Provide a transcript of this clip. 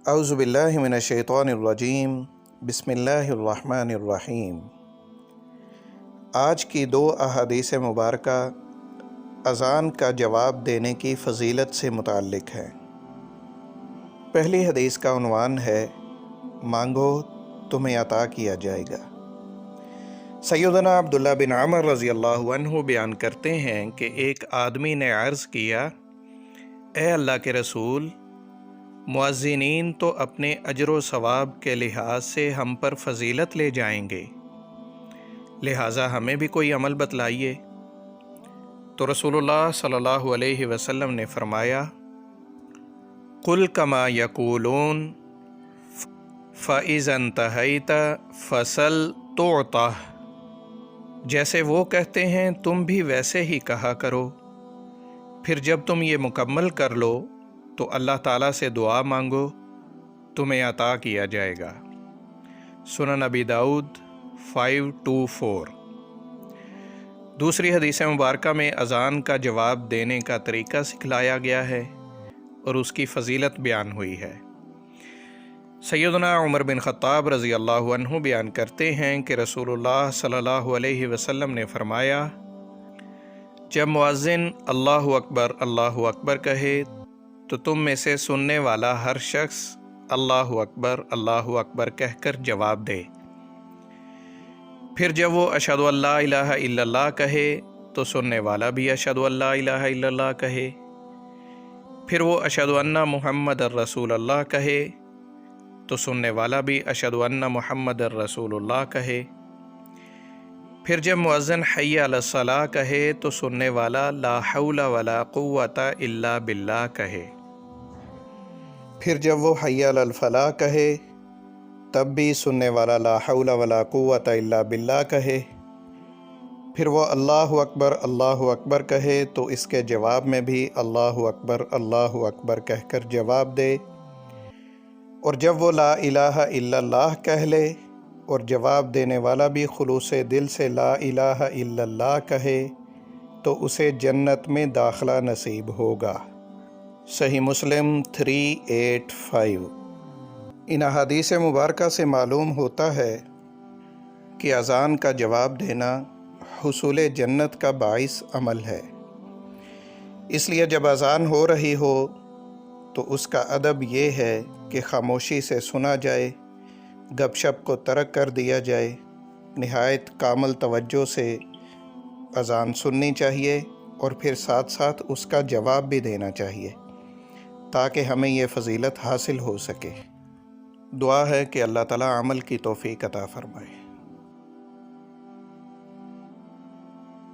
اعوذ باللہ من الشیطان الرجیم بسم اللہ الرحمن الرحیم۔ آج کی 2 احادیث مبارکہ اذان کا جواب دینے کی فضیلت سے متعلق ہے۔ پہلی حدیث کا عنوان ہے مانگو تمہیں عطا کیا جائے گا۔ سیدنا عبداللہ بن عمر رضی اللہ عنہ بیان کرتے ہیں کہ ایک آدمی نے عرض کیا، اے اللہ کے رسول، مؤذنین تو اپنے اجر و ثواب کے لحاظ سے ہم پر فضیلت لے جائیں گے، لہٰذا ہمیں بھی کوئی عمل بتلائیے۔ تو رسول اللہ صلی اللہ علیہ وسلم نے فرمایا، قُلْ كَمَا يَقُولُونَ فَإِذَا انْتَهَيْتَ فَسَلْ تُعْطَىٰ، جیسے وہ کہتے ہیں تم بھی ویسے ہی کہا کرو، پھر جب تم یہ مکمل کر لو تو اللہ تعالیٰ سے دعا مانگو، تمہیں عطا کیا جائے گا۔ سنن ابی داؤد 524۔ دوسری حدیث مبارکہ میں اذان کا جواب دینے کا طریقہ سکھلایا گیا ہے اور اس کی فضیلت بیان ہوئی ہے۔ سیدنا عمر بن خطاب رضی اللہ عنہ بیان کرتے ہیں کہ رسول اللہ صلی اللہ علیہ وسلم نے فرمایا، جب مؤذن اللہ اکبر کہے تو تم میں سے سننے والا ہر شخص اللہ اکبر کہہ کر جواب دے۔ پھر جب وہ اشہد ان لا الہ الا اللہ کہے تو سننے والا بھی اشہد ان لا الہ الا اللہ کہے۔ پھر وہ اشہد ان محمد الرسول اللہ کہے تو سننے والا بھی اشہد ان محمد الرسول اللہ کہے۔ پھر جب مؤذن حی علی الصلاۃ کہے تو سننے والا لا حول ولا قوت الا باللہ کہے۔ پھر جب وہ حی علی الفلاح کہے تب بھی سننے والا لا حول ولا قوت الا باللہ کہے۔ پھر وہ اللہ اکبر کہے تو اس کے جواب میں بھی اللہ اکبر کہہ کر جواب دے، اور جب وہ لا الہ الا اللہ کہہ لے اور جواب دینے والا بھی خلوص دل سے لا الہ الا اللہ کہے تو اسے جنت میں داخلہ نصیب ہوگا۔ صحیح مسلم 385۔ ان احادیث مبارکہ سے معلوم ہوتا ہے کہ اذان کا جواب دینا حصول جنت کا باعث عمل ہے، اس لیے جب اذان ہو رہی ہو تو اس کا ادب یہ ہے کہ خاموشی سے سنا جائے، گپ شپ کو ترک کر دیا جائے، نہایت کامل توجہ سے اذان سننی چاہیے اور پھر ساتھ ساتھ اس کا جواب بھی دینا چاہیے تاکہ ہمیں یہ فضیلت حاصل ہو سکے۔ دعا ہے کہ اللہ تعالیٰ عمل کی توفیق عطا فرمائے۔